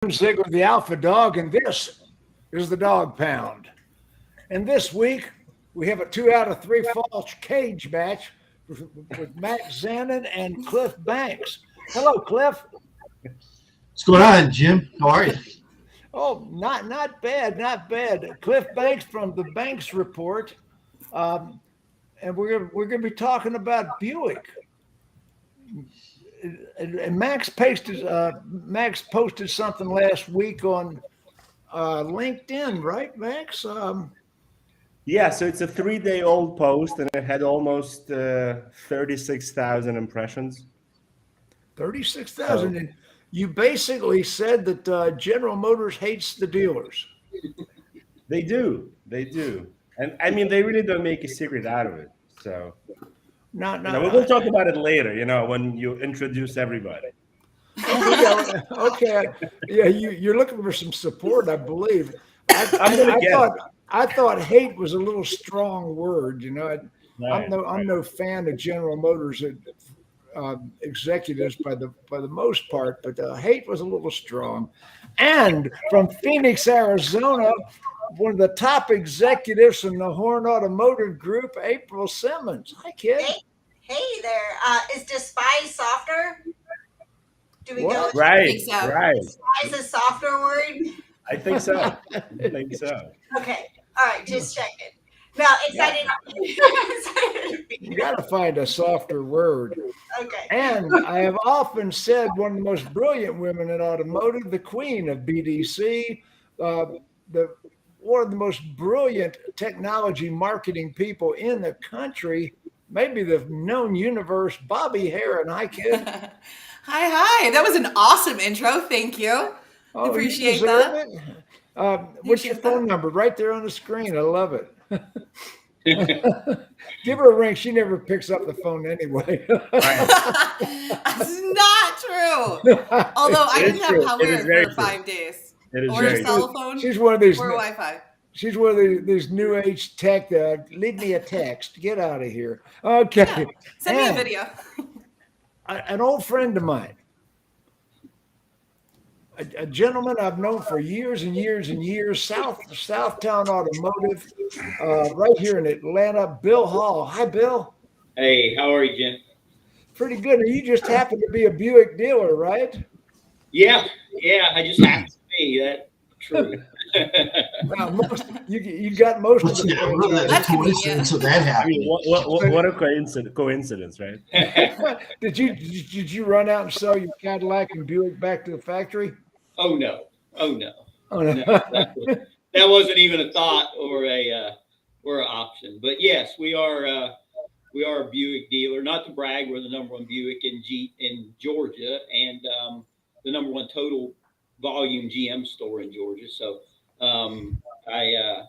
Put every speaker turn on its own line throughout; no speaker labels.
Jim Ziegler, the Alpha Dog, and this is the Dawg Pound. And this week, we have a 2 out of 3 fall cage match with Matt Zanan and Cliff Banks. Hello, Cliff.
What's going on, Jim? How are you?
Oh, not bad, not bad. Cliff Banks from the Banks Report, and we're gonna be talking about Buick. And Max posted something last week on LinkedIn, right, Max?
Yeah, so it's a 3-day-old post, and it had almost 36,000 impressions.
36,000. And you basically said that General Motors hates the dealers.
They do. And I mean, they really don't make a secret out of it. So we'll talk about it later, when you introduce everybody.
Okay. Yeah, you're looking for some support, I believe. I thought hate was a little strong word. I'm no fan of General Motors executives by the most part, but hate was a little strong. And from Phoenix, Arizona, one of the top executives from the Horn Automotive Group, April Simmons. Hi, kid.
Hey there. Is despise softer? Do we go?
Right.
Despise a softer word?
I think so.
Okay. All right. Just checking. No, excited.
You got to find a softer word.
Okay.
And I have often said one of the most brilliant women in automotive, the queen of BDC, one of the most brilliant technology marketing people in the country, maybe the known universe, Bobbie Herron. Hi, kid.
Hi. That was an awesome intro. Thank you. Appreciate that.
What's your phone number? Right there on the screen. I love it. Give her a ring. She never picks up the phone anyway.
That's not true. Although I didn't have power for 5 days. Or a cell phone.
She's one of these.
Or Wi-Fi.
She's one of these new age tech. Leave me a text. Get out of here. Okay.
Yeah. Send me a video.
An old friend of mine, a gentleman I've known for years and years and years, Southtowne Automotive, right here in Atlanta, Bill Hall. Hi, Bill.
Hey, how are you, Jim? Pretty
good. And you just happen to be a Buick dealer, right?
Yeah, I just happen to be. That's true.
Wow, you got most of the.
That's a coincidence of that happening.
What a coincidence, right?
Did you run out and sell your Cadillac and Buick back to the factory?
Oh no. That wasn't even a thought or an option. But yes, we are a Buick dealer. Not to brag, we're the number one Buick in Georgia, and the number one total volume GM store in Georgia. So I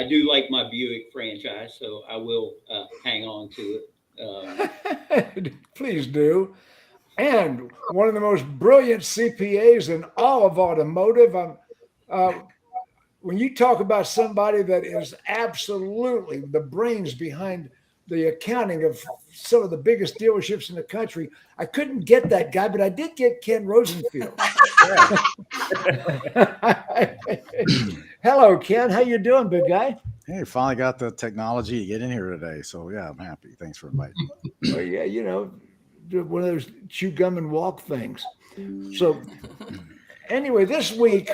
do like my Buick franchise, so I will hang on to it.
Please do. And one of the most brilliant CPAs in all of automotive. When you talk about somebody that is absolutely the brains behind the accounting of some of the biggest dealerships in the country, I couldn't get that guy, but I did get Ken Rosenfield. Hello, Ken. How you doing, big guy?
Hey, finally got the technology to get in here today. So, yeah, I'm happy. Thanks for inviting me.
Well, yeah, one of those chew gum and walk things. So anyway, this week,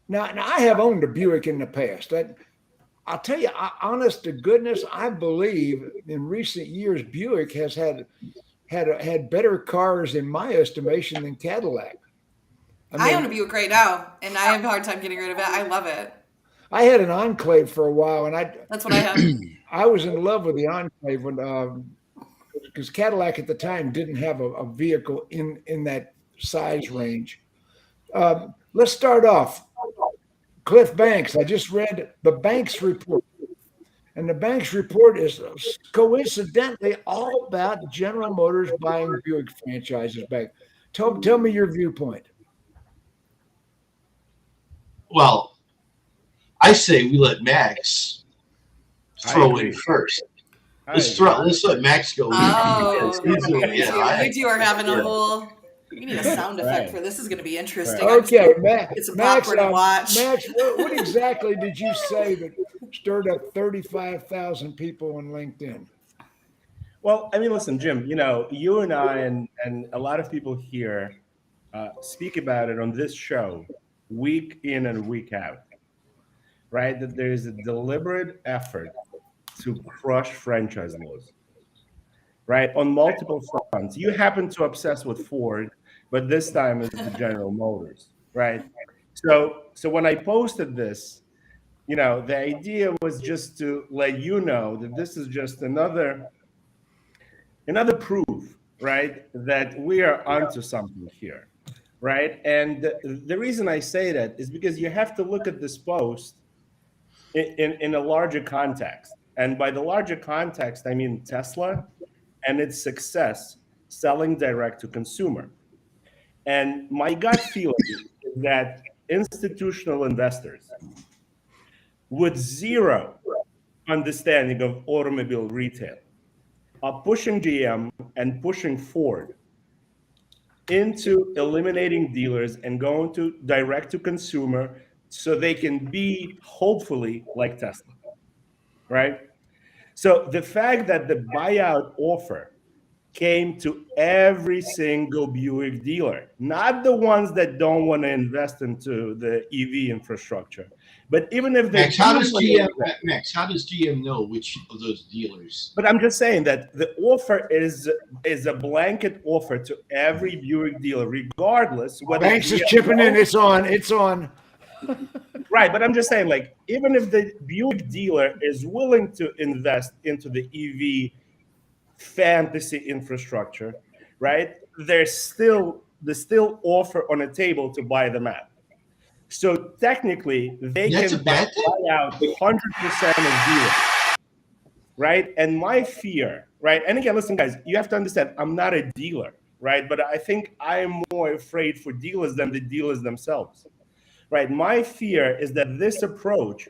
now I have owned a Buick in the past. I'll tell you, honest to goodness, I believe in recent years, Buick has had better cars in my estimation than Cadillac.
I own a Buick right now, and I have a hard time getting rid of it. I love it.
I had an Enclave for a while, and
that's what I have.
I was in love with the Enclave because Cadillac at the time didn't have a vehicle in that size range. Let's start off. Cliff Banks. I just read the Banks Report. And the Banks Report is coincidentally all about General Motors buying Buick franchises back. Tell me your viewpoint.
Well, I say we let Max throw in first. Let's let Max go.
Oh, you two are having a whole We need a sound effect for this. Is going to be interesting.
Okay,
get some popcorn and watch.
Max, what exactly did you say that stirred up 35,000 people on LinkedIn?
Well, I mean, listen, Jim, you and I and a lot of people here speak about it on this show week in and week out, right? That there is a deliberate effort to crush franchise laws, right? On multiple fronts. You happen to obsess with Ford, but this time it's the General Motors, right? So when I posted this, the idea was just to let you know that this is just another proof, right, that we are onto something here, right? And the reason I say that is because you have to look at this post in a larger context. And by the larger context, I mean Tesla and its success selling direct to consumer. And my gut feeling is that institutional investors with zero understanding of automobile retail are pushing GM and pushing Ford into eliminating dealers and going to direct to consumer so they can be hopefully like Tesla, right? So the fact that the buyout offer came to every single Buick dealer, not the ones that don't want to invest into the EV infrastructure, but even if they
Max, how does GM know which of those dealers?
But I'm just saying that the offer is a blanket offer to every Buick dealer, regardless whether
Banks is chipping in. It's on.
Right, but I'm just saying, like, even if the Buick dealer is willing to invest into the EV fantasy infrastructure, right, there's still offer on a table to buy them out. So technically, they can buy out 100% of dealers, right? And my fear, right? And again, listen, guys, you have to understand, I'm not a dealer, right? But I think I am more afraid for dealers than the dealers themselves, right? My fear is that this approach,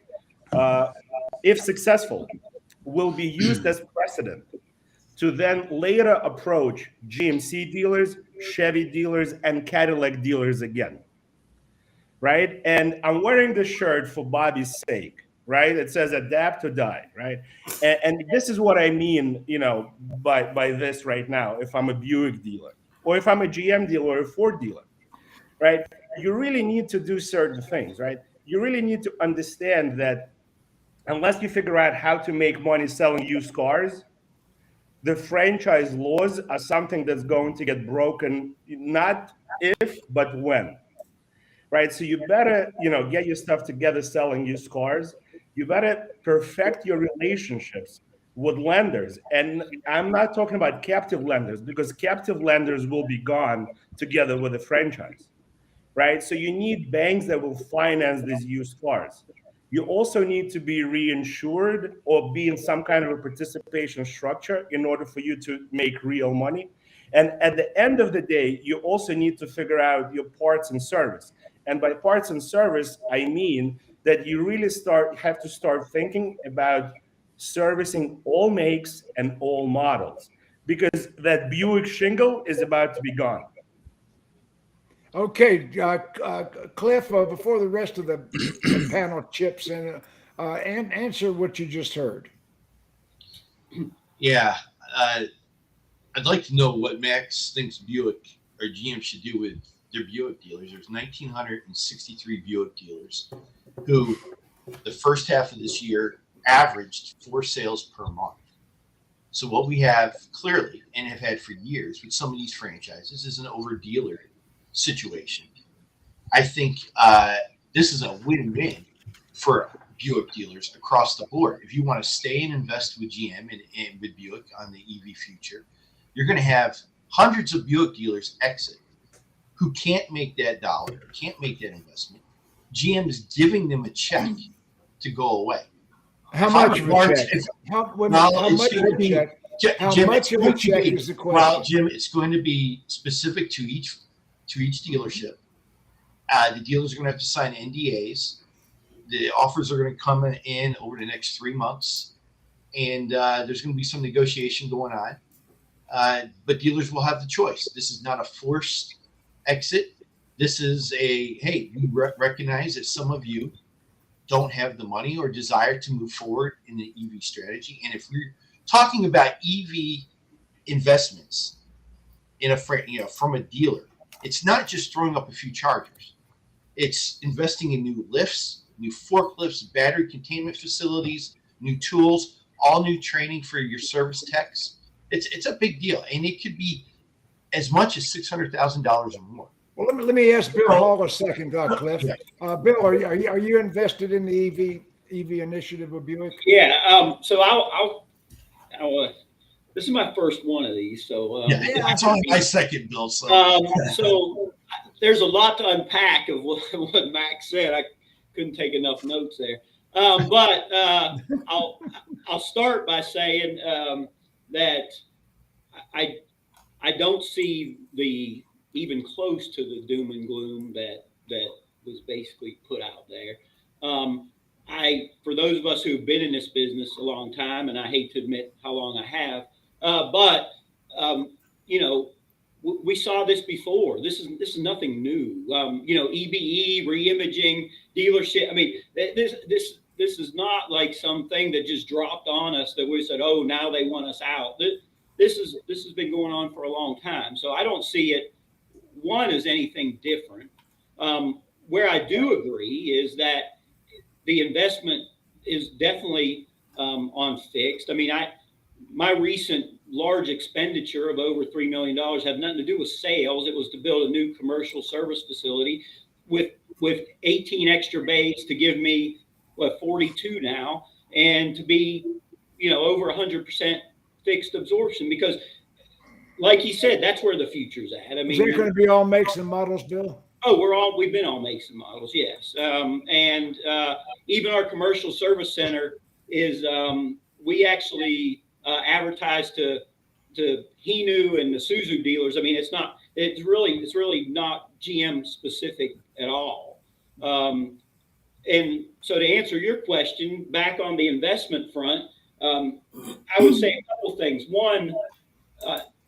if successful, will be used as precedent to then later approach GMC dealers, Chevy dealers, and Cadillac dealers again, right? And I'm wearing this shirt for Bobbie's sake, right? It says adapt or die, right? And this is what I mean, by this right now, if I'm a Buick dealer, or if I'm a GM dealer or a Ford dealer, right? You really need to do certain things, right? You really need to understand that unless you figure out how to make money selling used cars, the franchise laws are something that's going to get broken, not if, but when, right? So you better, get your stuff together selling used cars. You better perfect your relationships with lenders. And I'm not talking about captive lenders, because captive lenders will be gone together with the franchise, right? So you need banks that will finance these used cars. You also need to be reinsured or be in some kind of a participation structure in order for you to make real money. And at the end of the day, you also need to figure out your parts and service. And by parts and service, I mean that you really have to start thinking about servicing all makes and all models, because that Buick shingle is about to be gone.
Okay, Cliff, before the rest of the panel chips in, and answer what you just heard.
Yeah, I'd like to know what Max thinks Buick or GM should do with their Buick dealers. There's 1,963 Buick dealers who, the first half of this year, averaged 4 sales per month. So what we have clearly, and have had for years with some of these franchises, is an over-dealer situation. I think this is a win-win for Buick dealers across the board. If you want to stay and invest with GM and with Buick on the EV future, you're going to have hundreds of Buick dealers exit who can't make that dollar, can't make that investment. GM is giving them a check to go away.
How much of a check? How much of a check? How much of a check is the question?
Well, Jim, it's going to be specific to each dealership. The dealers are going to have to sign NDAs. The offers are going to come in over the next 3 months, and there's going to be some negotiation going on. But dealers will have the choice. This is not a forced exit. This is hey, we recognize that some of you don't have the money or desire to move forward in the EV strategy. And if we're talking about EV investments from a dealer, it's not just throwing up a few chargers. It's investing in new lifts, new forklifts, battery containment facilities, new tools, all new training for your service techs. It's a big deal, and it could be as much as $600,000 or more.
Well, let me ask Bill Hall a second, Cliff. Bill, are you invested in the EV initiative of Buick?
Yeah. So I'll this is my first one of these. So
it's only my second, Bill. So
so there's a lot to unpack of what Max said. I couldn't take enough notes there. But I'll start by saying that I don't see the even close to the doom and gloom that was basically put out there. For those of us who've been in this business a long time, and I hate to admit how long I have, but we saw this before. This is nothing new. EBE, reimaging, dealership. I mean, this is not like something that just dropped on us that we said, oh, now they want us out. This has been going on for a long time. So I don't see it, one, as anything different. Where I do agree is that the investment is definitely on fixed. I mean, my recent large expenditure of over $3 million had nothing to do with sales. It was to build a new commercial service facility with 18 extra bays to give me 42 now, and to be over 100% fixed absorption, because like he said, that's where the future's at. I mean,
is it going to be all makes and models, Bill?
Oh, we've been all makes and models, yes. And even our commercial service center is, we actually advertise to Hinu and the Suzu dealers. I mean, it's really not GM specific at all. And so to answer your question, back on the investment front, I would say a couple things. One,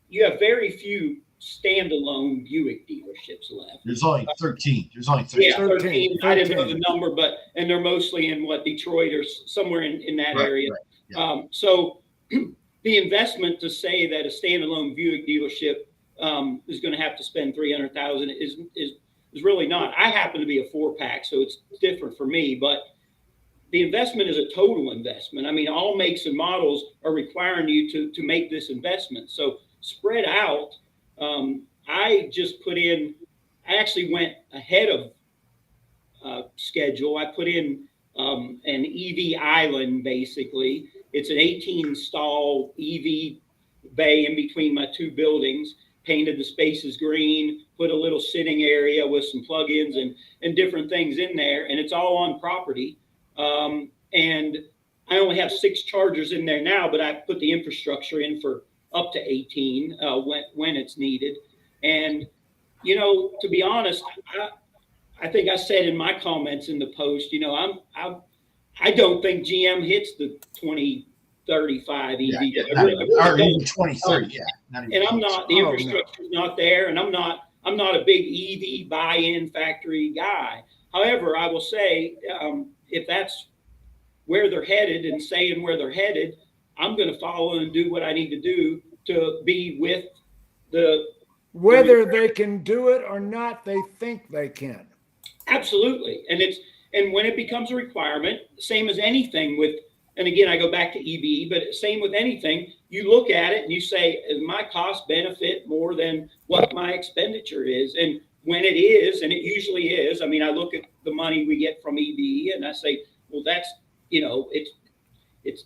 you have very few standalone Buick dealerships left.
There's only 13.
Yeah, 13. I didn't know the number, and they're mostly in Detroit or somewhere in that area.
Right. Yeah.
So the investment to say that a standalone Buick dealership is going to have to spend $300,000 is really not. I happen to be a 4-pack, so it's different for me, but the investment is a total investment. I mean, all makes and models are requiring you to make this investment. So spread out. I actually went ahead of schedule. I put in an EV island, basically. It's an 18 stall EV bay in between my two buildings, painted the spaces green, put a little sitting area with some plugins and different things in there. And it's all on property. And I only have 6 chargers in there now, but I put the infrastructure in for up to 18 when it's needed. And, to be honest, I think I said in my comments in the post, I don't think GM hits the 2035 EV.
Or even 2030, yeah.
And I'm not, the infrastructure's not there, and I'm not a big EV buy-in factory guy. However, I will say, if that's where they're headed and saying where they're headed, I'm going to follow and do what I need to do to be with
whether they can do it or not, they think they can.
Absolutely. And when it becomes a requirement, same as anything and again, I go back to EV, but same with anything, you look at it and you say, is my cost benefit more than what my expenditure is? And when it is, and it usually is, I mean, I look at the money we get from EV and I say, well, that's, it's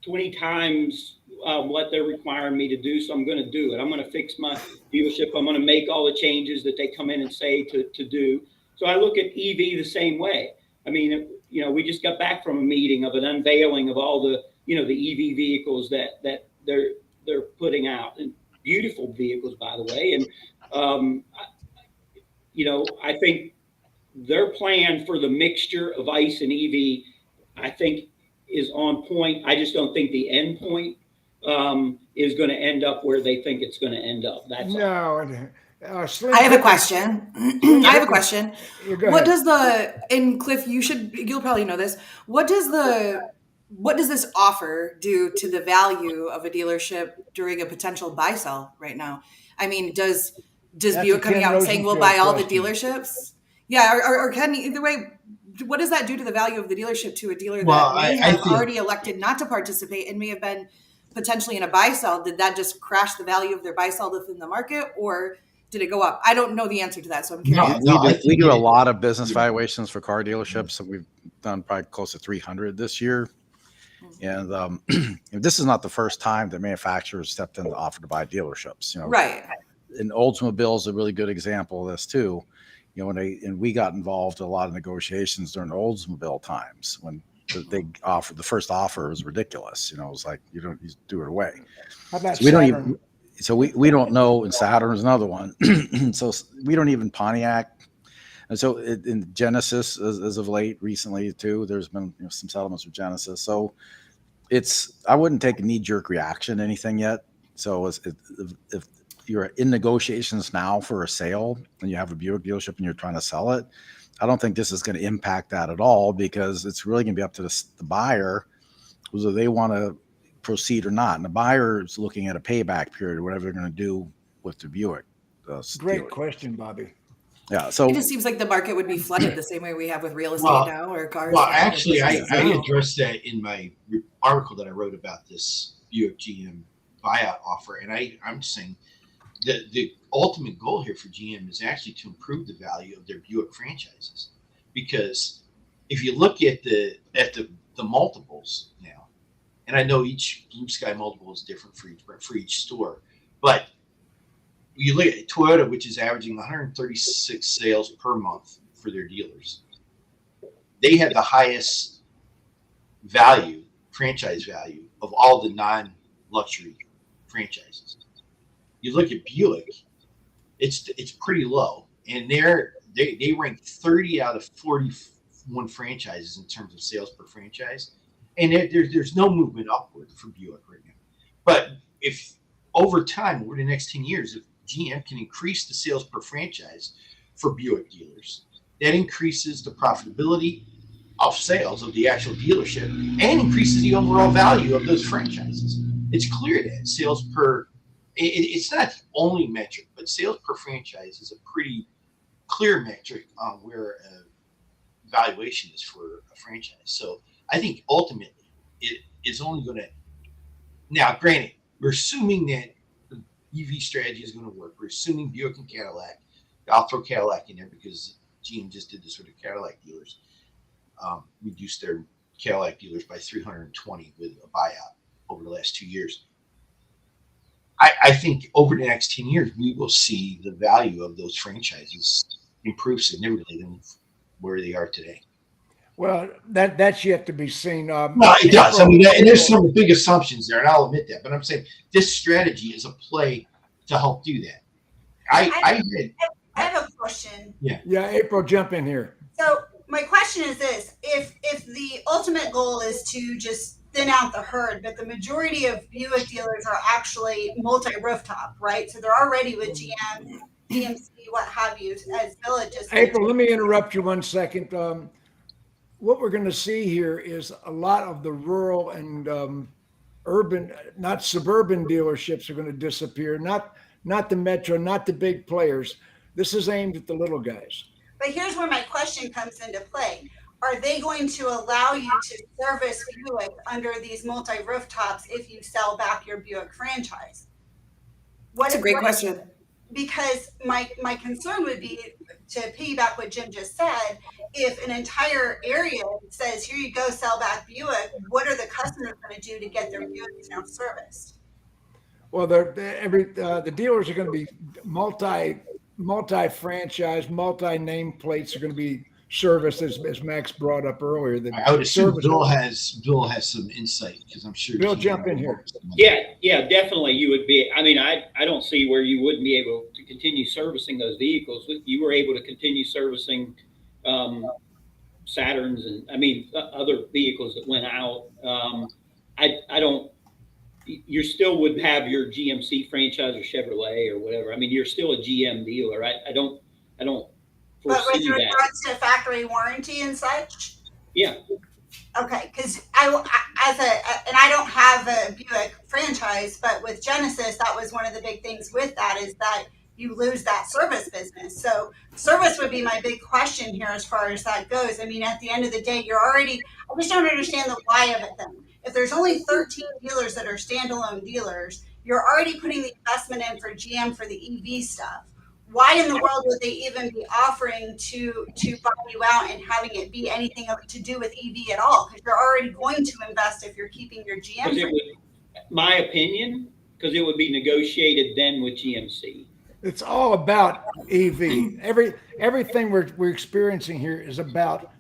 20 times what they're requiring me to do. So I'm going to do it. I'm going to fix my dealership. I'm going to make all the changes that they come in and say to do. So I look at EV the same way. I mean, we just got back from a meeting of an unveiling of all the, the EV vehicles that they're putting out, and beautiful vehicles, by the way. And, I think their plan for the mixture of ICE and EV, I think, is on point. I just don't think the end point is going to end up where they think it's going to end up. That's
no. Slim,
I have a question. I have a question.
Yeah, go
What
ahead.
does and Cliff, you'll probably know this. What does this offer do to the value of a dealership during a potential buy sell right now? I mean, does
That's a
Buick coming
Ken
out and saying we'll
Rosenfield
buy all the
question.
dealerships? Yeah, or Ken, either way, what does that do to the value of the dealership to a dealer
Well,
that may
I
have
think
already elected not to participate and may have been potentially in a buy sell? Did that just crash the value of their buy sell within the market, or did it go up? I don't know the answer to that, so I'm curious.
We do a lot of business valuations for car dealerships, and we've done probably close to 300 this year. And this is not the first time that manufacturers stepped in to offer to buy dealerships.
Right.
And Oldsmobile is a really good example of this too. We got involved in a lot of negotiations during the Oldsmobile times when the first offer was ridiculous. It was like you do it away.
How about
So we don't
Saturn?
even. So we don't know, and Saturn is another one. So we don't even Pontiac. And so in Genesis, as of late, recently too, there's been some settlements with Genesis. So I wouldn't take a knee-jerk reaction to anything yet. So if you're in negotiations now for a sale and you have a Buick dealership and you're trying to sell it, I don't think this is going to impact that at all, because it's really going to be up to the buyer whether they want to proceed or not. And the buyer is looking at a payback period, whatever they're going to do with the Buick.
Great question, Bobbie.
Yeah. So
it just seems like the market would be flooded the same way we have with real estate now or cars.
Well, actually, I
now.
addressed that in my article that I wrote about this Buick GM buyout offer. And I'm saying that the ultimate goal here for GM is actually to improve the value of their Buick franchises. Because if you look at the multiples now, and I know each Blue Sky multiple is different for each store, but you look at Toyota, which is averaging 136 sales per month for their dealers. They have the highest franchise value of all the non-luxury franchises. You look at Buick, it's pretty low, and they rank 30 out of 41 franchises in terms of sales per franchise, and there's no movement upward for Buick right now. But if over time, over the next 10 years, if GM can increase the sales per franchise for Buick dealers, that increases the profitability of sales of the actual dealership and increases the overall value of those franchises. It's clear that sales per, it's not the only metric, but sales per franchise is a pretty clear metric on where valuation is for a franchise. So I think ultimately it is only going to, now granted, we're assuming that the EV strategy is going to work. We're assuming Buick and Cadillac, I'll throw Cadillac in there because GM just did this with the Cadillac dealers, reduced their Cadillac dealers by 320 with a buyout over the last 2 years. I think over the next 10 years, we will see the value of those franchises improve significantly than where they are today.
Well, that's yet to be seen.
No, it does. I mean, and there's some big assumptions there, and I'll admit that. But I'm saying this strategy is a play to help do that. I
have a question.
Yeah, April, jump in here.
So my question is this: if the ultimate goal is to just thin out the herd, but the majority of Buick dealers are actually multi-rooftop, right? So they're already with GM, DMC, what have you, as Bill had just
April, let me interrupt you 1 second. What we're going to see here is a lot of the rural and urban, not suburban dealerships are going to disappear. Not the metro, not the big players. This is aimed at the little guys.
But here's where my question comes into play. Are they going to allow you to service Buick under these multi-rooftops if you sell back your Buick franchise?
That's a great question.
Because my concern would be, to piggyback what Jim just said, if an entire area says, here you go, sell back Buick, what are the customers going to do to get their Buicks now serviced?
Well, the dealers are going to be multi-franchise, multi-nameplates are going to be serviced, as Max brought up earlier.
I would assume Bill has some insight, because I'm sure.
Bill, jump in here.
Yeah, definitely. You would be. I mean, I don't see where you wouldn't be able to continue servicing those vehicles. You were able to continue servicing Saturns and other vehicles that went out. I don't you still would have your GMC franchise or Chevrolet or whatever. I mean, you're still a GM dealer. I don't
But with
foresee that.
regards to factory warranty and such,
Yeah.
okay, because and I don't have a Buick franchise, but with Genesis, that was one of the big things with that is that you lose that service business. So service would be my big question here as far as that goes. I mean, at the end of the day, I just don't understand the why of it then. If there's only 13 dealers that are standalone dealers, you're already putting the investment in for GM for the EV stuff. Why in the world would they even be offering to buy you out and having it be anything to do with EV at all? Because you're already going to invest if you're keeping your GM.
My opinion, because it would be negotiated then with GMC.
It's all about EV. Everything we're experiencing here is about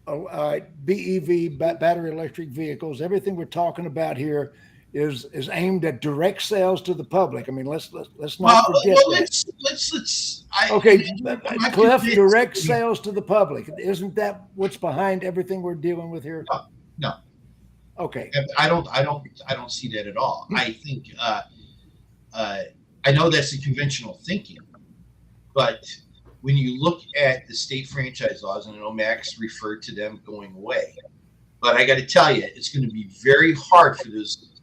BEV, battery electric vehicles. Everything we're talking about here is aimed at direct sales to the public. I mean, let's not forget that.
Let's.
Cliff, direct sales to the public. Isn't that what's behind everything we're dealing with here?
No.
Okay.
I don't see that at all. I think I know that's the conventional thinking, but when you look at the state franchise laws, and I know Max referred to them going away, but I got to tell you, it's going to be very hard for those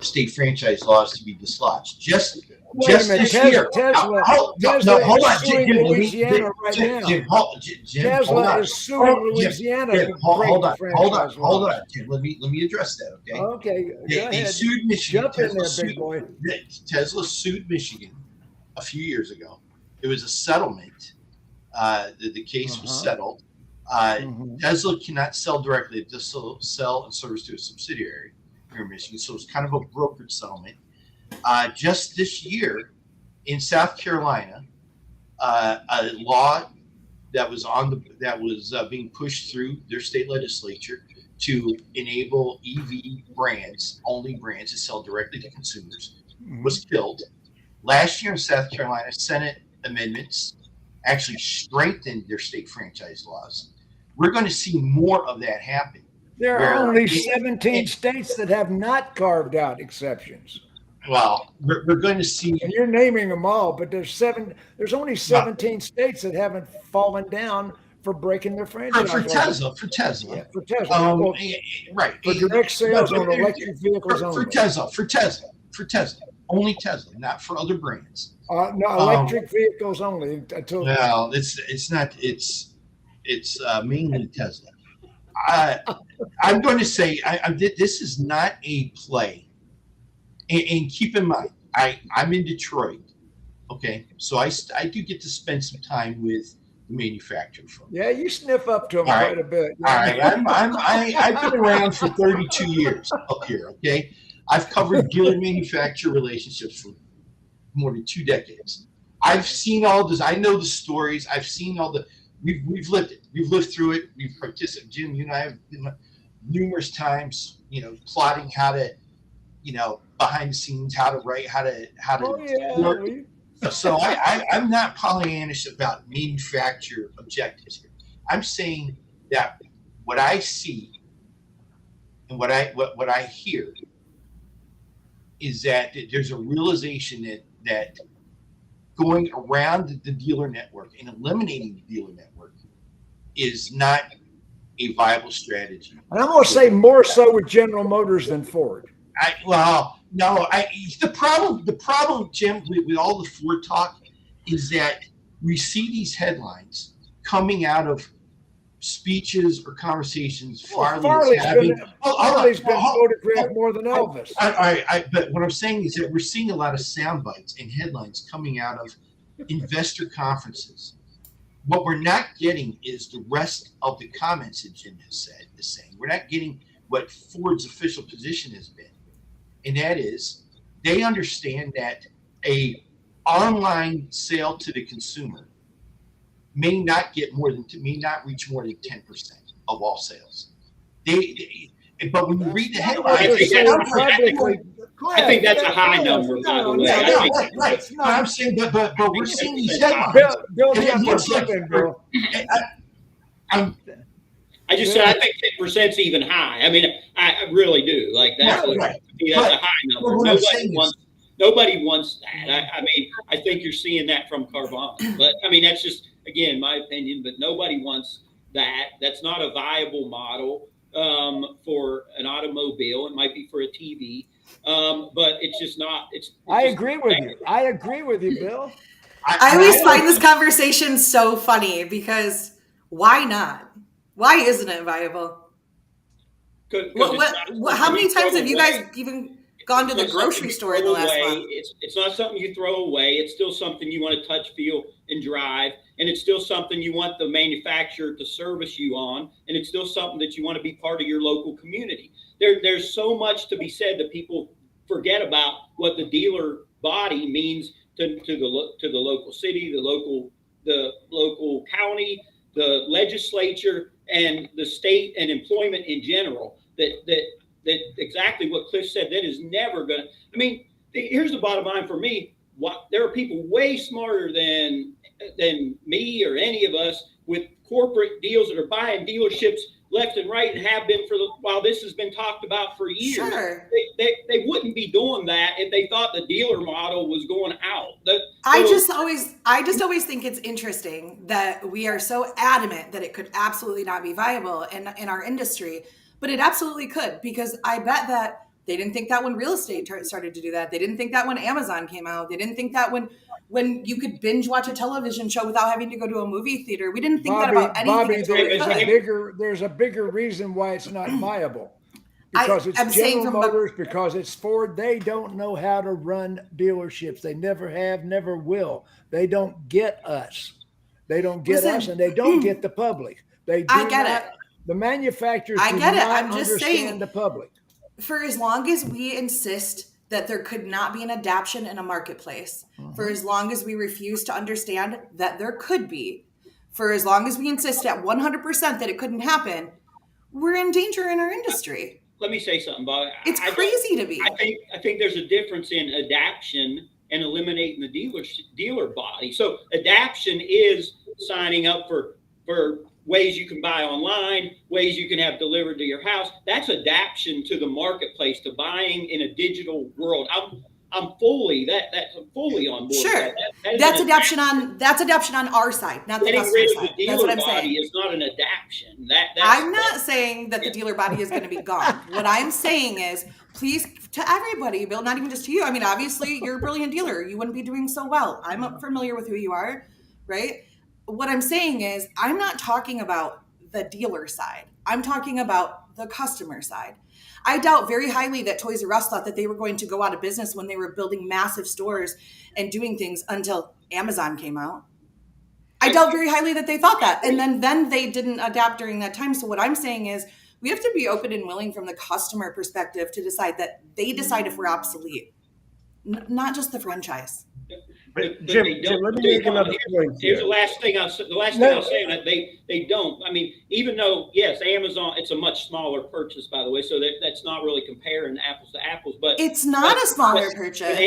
state franchise laws to be dislodged. Just this year.
Tesla
hold on,
Jim, Louisiana right now. Tesla is suing Louisiana. Hold
on, Jim. Let me address that. Okay.
Okay.
They sued Michigan.
Jump in there, big boy.
Tesla sued Michigan a few years ago. It was a settlement. The case was settled. Tesla cannot sell directly; it just sell and service to a subsidiary here in Michigan. So it's kind of a brokered settlement. Just this year, in South Carolina, a law that was being pushed through their state legislature to enable EV brands, only brands, to sell directly to consumers, was killed. Last year in South Carolina, Senate amendments actually strengthened their state franchise laws. We're going to see more of that happen.
There are only 17 states that have not carved out exceptions.
Well, we're going to see.
And you're naming them all, but there's only 17 states that haven't fallen down for breaking their franchise.
For Tesla.
Yeah, for Tesla.
Right.
For direct sales on electric vehicles only.
For Tesla. Only Tesla, not for other brands.
No, electric vehicles only.
No, it's not. It's mainly Tesla. I'm going to say this is not a play. And keep in mind, I'm in Detroit. Okay, so I do get to spend some time with the manufacturer firm.
Yeah, you sniff up to them quite a bit.
All right, I've been around for 32 years up here. Okay, I've covered dealer manufacturer relationships for more than 2 decades. I've seen all this. I know the stories. I've seen all the. We've lived it. We've lived through it. We've participated. Jim, you and I have been numerous times. Plotting how to, behind the scenes, how to write, how to work. So I'm not Pollyannish about manufacturer objectives here. I'm saying that what I see and what I hear is that there's a realization that going around the dealer network and eliminating the dealer network is not a viable strategy.
And I'm going to say more so with General Motors than Ford.
The problem, Jim, with all the Ford talk is that we see these headlines coming out of speeches or conversations.
Farley's been photographed more than Elvis.
But what I'm saying is that we're seeing a lot of sound bites and headlines coming out of investor conferences. What we're not getting is the rest of the comments that Jim is saying. We're not getting what Ford's official position has been. And that is, they understand that a online sale to the consumer may not reach more than 10% of all sales. But when you read the headline,
I think that's a high number, by the way.
Right. I'm saying, but we're seeing these headlines.
Bill,
I just said I think 10% is even high. I mean, I really do. Like that's a high number. Nobody wants that. I mean, I think you're seeing that from Carvana. But I mean, that's just again my opinion. But nobody wants that. That's not a viable model for an automobile. It might be for a TV, but it's just not.
I agree with you. I agree with you, Bill.
I always find this conversation so funny because why not? Why isn't it viable? How many times have you guys even gone to the grocery store in the last month?
It's not something you throw away. It's still something you want to touch, feel, and drive. And it's still something you want the manufacturer to service you on. And it's still something that you want to be part of your local community. There's so much to be said that people forget about what the dealer body means to the local city, the local county, the legislature, and the state and employment in general. That exactly what Cliff said. That is never going to. I mean, here's the bottom line for me. There are people way smarter than me or any of us with corporate deals that are buying dealerships left and right and have been while this has been talked about for years. Sure. They wouldn't be doing that if they thought the dealer model was going out.
I just always think it's interesting that we are so adamant that it could absolutely not be viable in our industry, but it absolutely could, because I bet that they didn't think that when real estate started to do that. They didn't think that when Amazon came out. They didn't think that when you could binge watch a television show without having to go to a movie theater. We didn't think that about anything.
Bobby, there's a bigger reason why it's not viable. Because it's General Motors, because it's Ford. They don't know how to run dealerships. They never have, never will. They don't get us. They don't get us, and they don't get the public. They do
I get it.
The manufacturers
I get it. I'm just
understand
saying
the public.
For as long as we insist that there could not be an adaption in a marketplace, for as long as we refuse to understand that there could be, for as long as we insist at 100% that it couldn't happen, we're in danger in our industry.
Let me say something, Bob.
It's crazy to me.
I think there's a difference in adaption and eliminating the dealer body. So adaption is signing up for ways you can buy online, ways you can have delivered to your house. That's adaption to the marketplace, to buying in a digital world. I'm fully on board.
Sure, that's adaption on our side, not the customer side. That's what I'm saying.
It's not an adaption.
I'm not saying that the dealer body is going to be gone. What I'm saying is, please, to everybody, Bill, not even just to you. I mean, obviously, you're a brilliant dealer. You wouldn't be doing so well. I'm familiar with who you are, right? What I'm saying is, I'm not talking about the dealer side. I'm talking about the customer side. I doubt very highly that Toys R Us thought that they were going to go out of business when they were building massive stores and doing things until Amazon came out. I doubt very highly that they thought that. And then they didn't adapt during that time. So what I'm saying is, we have to be open and willing from the customer perspective to decide that they decide if we're obsolete, not just the franchise.
Jim, let me make another point.
Here's the last thing I'll say. That they don't. I mean, even though yes, Amazon, it's a much smaller purchase, by the way, so that's not really comparing apples to apples. But
it's not a smaller purchase.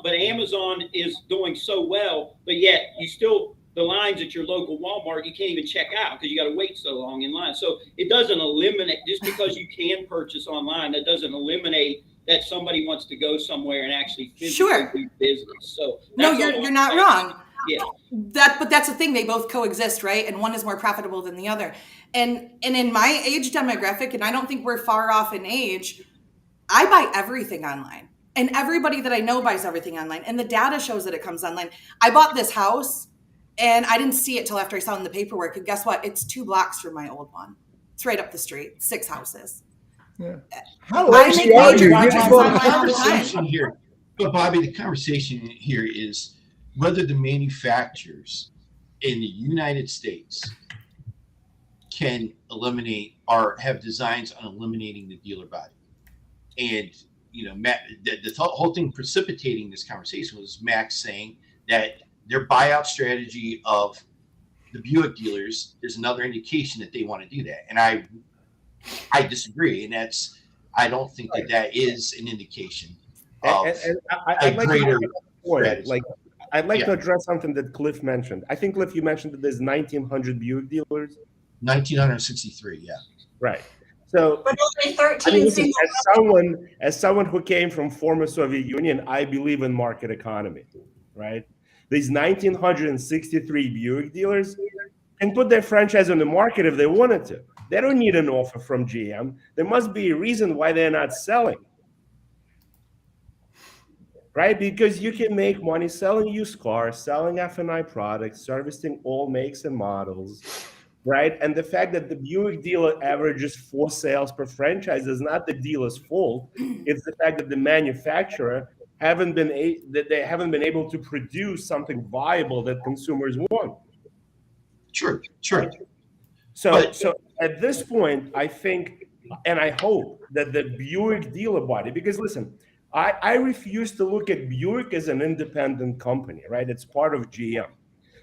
But Amazon is doing so well, but yet you still the lines at your local Walmart you can't even check out because you got to wait so long in line. So it doesn't eliminate just because you can purchase online. That doesn't eliminate that somebody wants to go somewhere and actually physically do business. So
no, you're not wrong.
Yeah.
But that's the thing. They both coexist, right? And one is more profitable than the other. And in my age demographic, and I don't think we're far off in age, I buy everything online. And everybody that I know buys everything online. And the data shows that it comes online. I bought this house and I didn't see it till after I saw it in the paperwork. And guess what? It's 2 blocks from my old one. It's right up the street, 6 houses.
Yeah. How lazy are you?
Conversation here, but Bobbie, the conversation here is whether the manufacturers in the United States can eliminate or have designs on eliminating the dealer body. And Matt, the whole thing precipitating this conversation was Max saying that their buyout strategy of the Buick dealers is another indication that they want to do that, and I disagree, and I don't think that is an indication of
I'd like
greater
strategy. I'd like to address something that Cliff mentioned. I think, Cliff, you mentioned that there's 1,900 Buick dealers.
1963, yeah.
Right. So,
But only 13
I mean, listen,
single.
as someone who came from former Soviet Union, I believe in market economy, right? These 1,963 Buick dealers can put their franchise on the market if they wanted to. They don't need an offer from GM. There must be a reason why they're not selling, right? Because you can make money selling used cars, selling F&I products, servicing all makes and models, right? And the fact that the Buick dealer averages 4 sales per franchise is not the dealer's fault. It's the fact that the manufacturer haven't been able to produce something viable that consumers want.
Sure.
So at this point, I think, and I hope that the Buick dealer body, because listen, I refuse to look at Buick as an independent company, right? It's part of GM.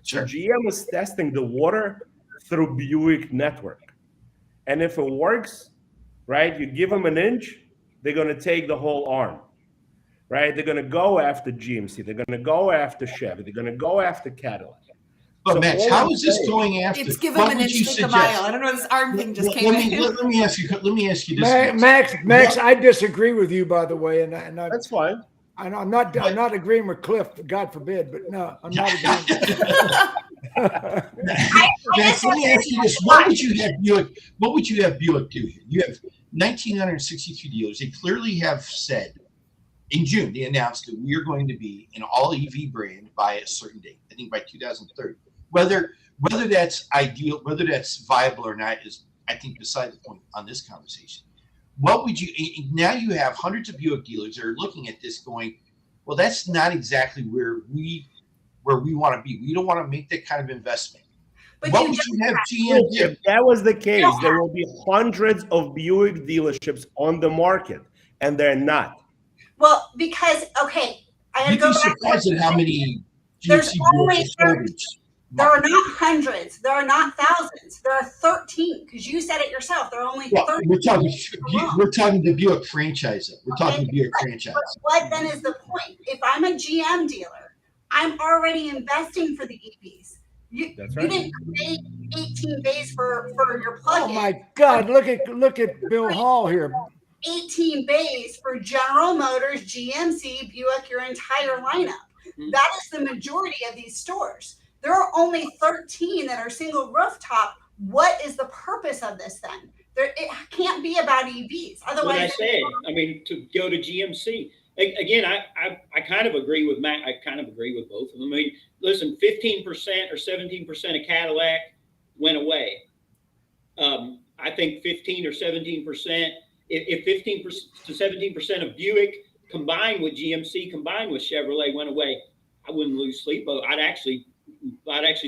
So
Sure.
GM is testing the water through Buick network. And if it works, right, you give them an inch, they're going to take the whole arm, right? They're going to go after GMC. They're going to go after Chevy. They're going to go after Cadillac.
But
So
Max,
all
how
I'm
is this
saying-
going after?
It's given
what
an
would
inch
you
take a
suggest?
mile. I don't know. This arm thing just came in.
Let me ask you this.
Max, I disagree with you, by the way, and
That's fine.
I'm not agreeing with Cliff, God forbid, but no, I'm not agreeing.
Max, let me ask you this: What would you have Buick do here? You have 1,962 dealers. They clearly have said in June they announced that we are going to be an all EV brand by a certain date. I think by 2030. Whether that's ideal, whether that's viable or not, is I think beside the point on this conversation. What would you now? You have hundreds of Buick dealers that are looking at this, going, "Well, that's not exactly where we want to be. We don't want to make that kind of investment."
But
What
you
would
just
you have GM do?
If that was the case, there will be hundreds of Buick dealerships on the market, and they're not.
Well, because okay, I gotta
You'd
go
be
back.
surprised at how many
There's
GMC
only
Buick distributors.
There are not hundreds. There are not thousands. There are 13. Because you said it yourself. There are only
Well,
13.
we're talking the Buick franchise. We're talking the Buick franchise.
But what then is the point? If I'm a GM dealer, I'm already investing for the EVs.
That's
You
right.
didn't create 18 bays for your
Oh
plug-in.
my God! Look at Bill Hall here.
18 bays for General Motors, GMC, Buick, your entire lineup.
Mhm.
That is the majority of these stores. There are only 13 that are single rooftop. What is the purpose of this then? It can't be about EVs.
What I
Otherwise,
said, I mean, to go to GMC. Again, I kind of agree with Matt. I kind of agree with both of them. I mean, listen, 15% or 17% of Cadillac went away. I think 15 or 17%, if 15% to 17% of Buick combined with GMC, combined with Chevrolet went away, I wouldn't lose sleep. I'd actually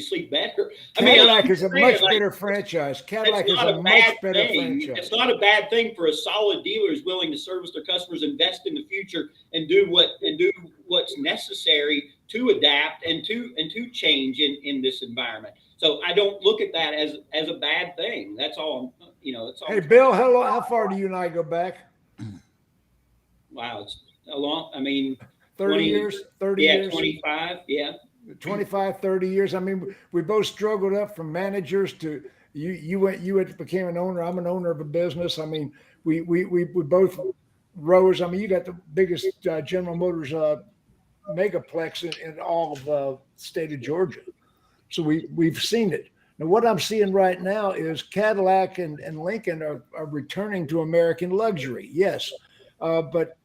sleep better.
Cadillac is a
saying,
much
like,
better franchise. Cadillac
it's
is
not
a
a
much
bad
better
thing.
franchise.
It's not a bad thing for a solid dealer who's willing to service their customers, invest in the future, and do what's necessary to adapt and to change in this environment. So I don't look at that as a bad thing. That's all. That's all.
Hey, Bill, how far do you and I go back?
Wow, it's a long. I mean,
30
20
years? 30
yeah,
years?
25. Yeah.
25, 30 years. I mean, we both struggled up from managers to you became an owner. I'm an owner of a business. I mean, we both rose. I mean, you got the biggest General Motors megaplex in all of the state of Georgia. So we've seen it. Now, what I'm seeing right now is Cadillac and Lincoln are returning to American luxury. Yes. But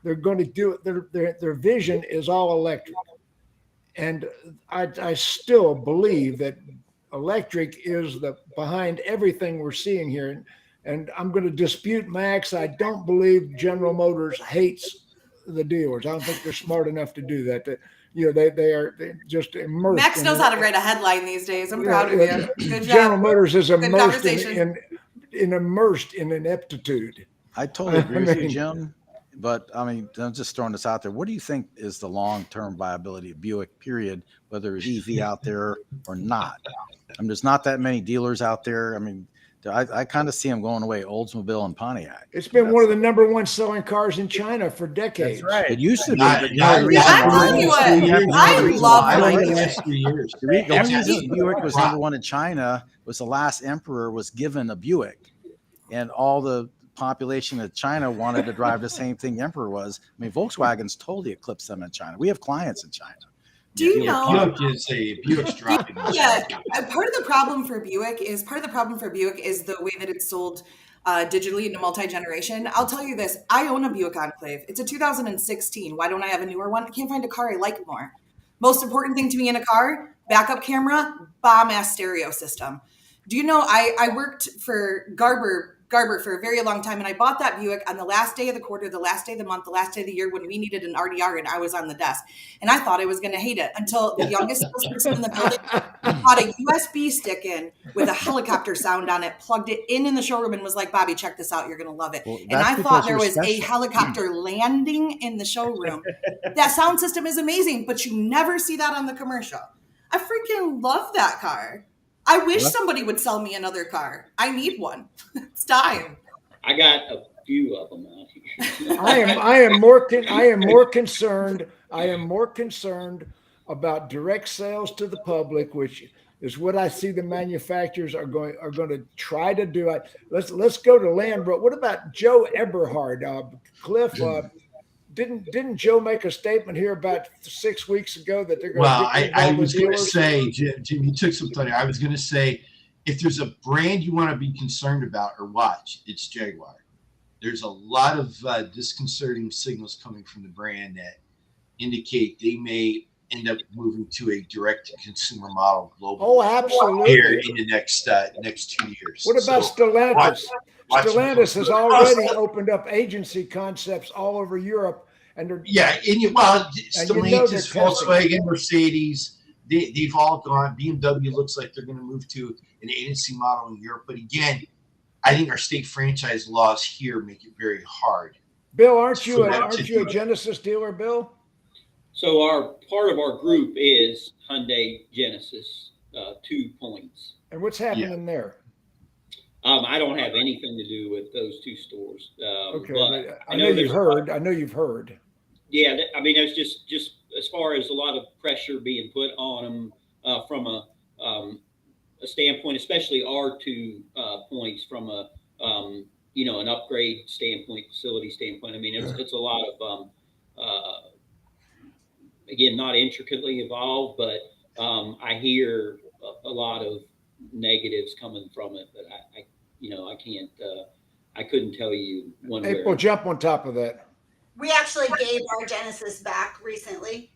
they're going to do it. Their vision is all electric. And I still believe that electric is behind everything we're seeing here. And I'm going to dispute Max. I don't believe General Motors hates the dealers. I don't think they're smart enough to do that. They're just immersed.
Max knows how to write a headline these days. I'm proud of you. Good
General
job.
Motors is
Good
immersed
conversation.
immersed in ineptitude.
I totally agree with you,
mean-
Jim. But I mean, I'm just throwing this out there. What do you think is the long-term viability of Buick, period, whether it's EV out there or not? I mean, there's not that many dealers out there. I mean, I kind of see them going away, Oldsmobile and Pontiac.
It's been one of the number one selling cars in China for decades.
That's right.
It used to be.
Not-
but you know the
not-
reason
I'm
why?
telling you what,
I
I love
like the
Buick.
last 3 years.
The only reason
Actually,
Buick was number one in China was the last emperor was given a Buick, and all the population of China wanted to drive the same thing the emperor was. I mean, Volkswagen's totally eclipsed them in China. We have clients in China.
Do you know?
Buick's dropping.
Yeah, part of the problem for Buick is the way that it's sold digitally into multi-generation. I'll tell you this: I own a Buick Enclave. It's a 2016. Why don't I have a newer one? I can't find a car I like more. Most important thing to me in a car: backup camera, bomb-ass stereo system. Do you know I worked for Garber for a very long time, and I bought that Buick on the last day of the quarter, the last day of the month, the last day of the year when we needed an RDR, and I was on the desk. And I thought I was going to hate it until the youngest person in the building bought a USB stick in with a helicopter sound on it, plugged it in the showroom, and was like, "Bobby, check this out. You're going to love it."
Well,
And
that's
I
because
thought there
you're
was a
special.
helicopter landing in the showroom. That sound system is amazing, but you never see that on the commercial. I freaking love that car. I wish somebody would sell me another car. I need one. It's time.
I got a few of them out here.
I am more concerned about direct sales to the public, which is what I see the manufacturers are going to try to do. Let's go to Landbro. What about Joe Eberhard? Cliff, didn't Joe make a statement here about 6 weeks ago that they're going
Well,
to
I was going to say, Jim, you took some thunder. I was going to say, if there's a brand you want to be concerned about or watch, it's Jaguar. There's a lot of disconcerting signals coming from the brand that indicate they may end up moving to a direct-to-consumer model globally.
Oh, absolutely.
Here in the next 2 years.
What about Stellantis?
watch
Stellantis
them.
has already opened up agency concepts all over Europe, and they're
Stellantis,
they're
Volkswagen, Mercedes, they've all gone. BMW looks like they're going to move to an agency model in Europe. But again, I think our state franchise laws here make it very hard.
Bill, aren't you a Genesis dealer, Bill?
So part of our group is Hyundai Genesis, 2 points.
And what's happening there?
I don't have anything to do with those 2 stores.
Okay,
but
I know you've heard.
Yeah, I mean, it's just as far as a lot of pressure being put on them from a standpoint, especially our 2 points from an upgrade standpoint, facility standpoint. I mean, it's a lot of again, not intricately involved, but I hear a lot of negatives coming from it, but I can't, I couldn't tell you one way.
April, jump on top of that.
We actually gave our Genesis back recently.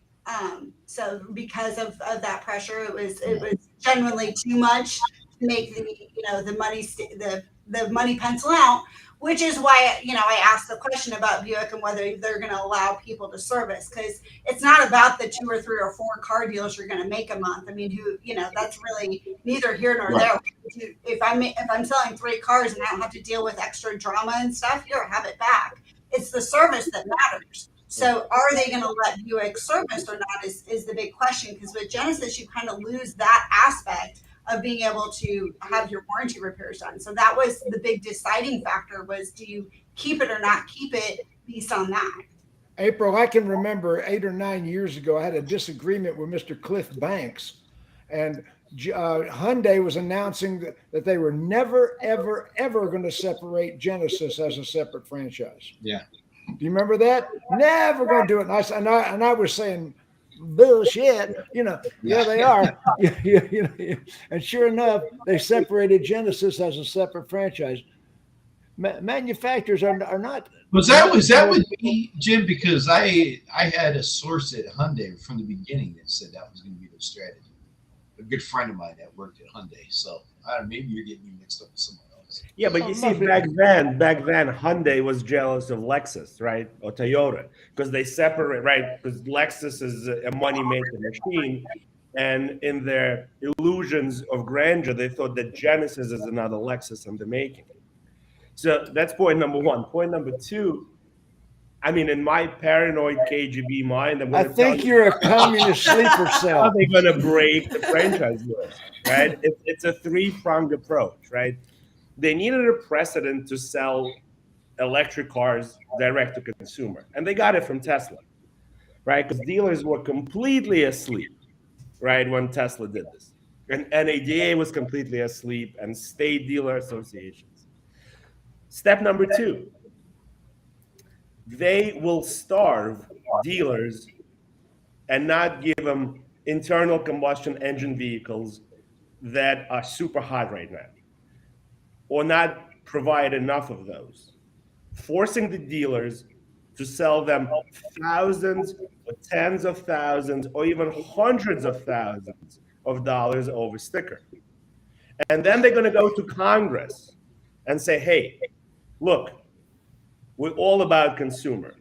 So because of that pressure, it was genuinely too much to make the money pencil out, which is why, I asked the question about Buick and whether they're going to allow people to service, because it's not about the 2 or 3 or 4 car deals you're going to make a month. I mean, that's really neither here nor there. If I'm selling 3 cars and I don't have to deal with extra drama and stuff, have it back. It's the service that matters. So are they going to let Buick service or not is the big question, because with Genesis, you kind of lose that aspect of being able to have your warranty repairs done. So that was the big deciding factor, was do you keep it or not keep it based on that?
April, I can remember 8 or 9 years ago, I had a disagreement with Mr. Cliff Banks, and Hyundai was announcing that they were never, ever, ever going to separate Genesis as a separate franchise.
Yeah.
Do you remember that? Never going to do it. And I was saying, bullshit, yeah, they are. And sure enough, they separated Genesis as a separate franchise. Manufacturers are not.
Was that with me, Jim? Because I had a source at Hyundai from the beginning that said that was going to be their strategy. A good friend of mine that worked at Hyundai. So maybe you're getting me mixed up with someone else.
Yeah, but you see, back then, Hyundai was jealous of Lexus, right, or Toyota, because they separate, right? Because Lexus is a money-making machine, and in their illusions of grandeur, they thought that Genesis is another Lexus in the making. So that's point number 1. Point number 2. I mean, in my paranoid KGB mind,
I think you're a communist sleeper cell.
How are they going to break the franchise rules, right? It's a 3-pronged approach, right? they needed a precedent to sell electric cars direct to consumer. And they got it from Tesla, right? Because dealers were completely asleep, right, when Tesla did this. And NADA was completely asleep, and state dealer associations. Step number 2, they will starve dealers and not give them internal combustion engine vehicles that are super hot right now, or not provide enough of those, forcing the dealers to sell them thousands or tens of thousands or even hundreds of thousands of dollars over sticker. And then they're going to go to Congress and say, hey, look, we're all about consumer.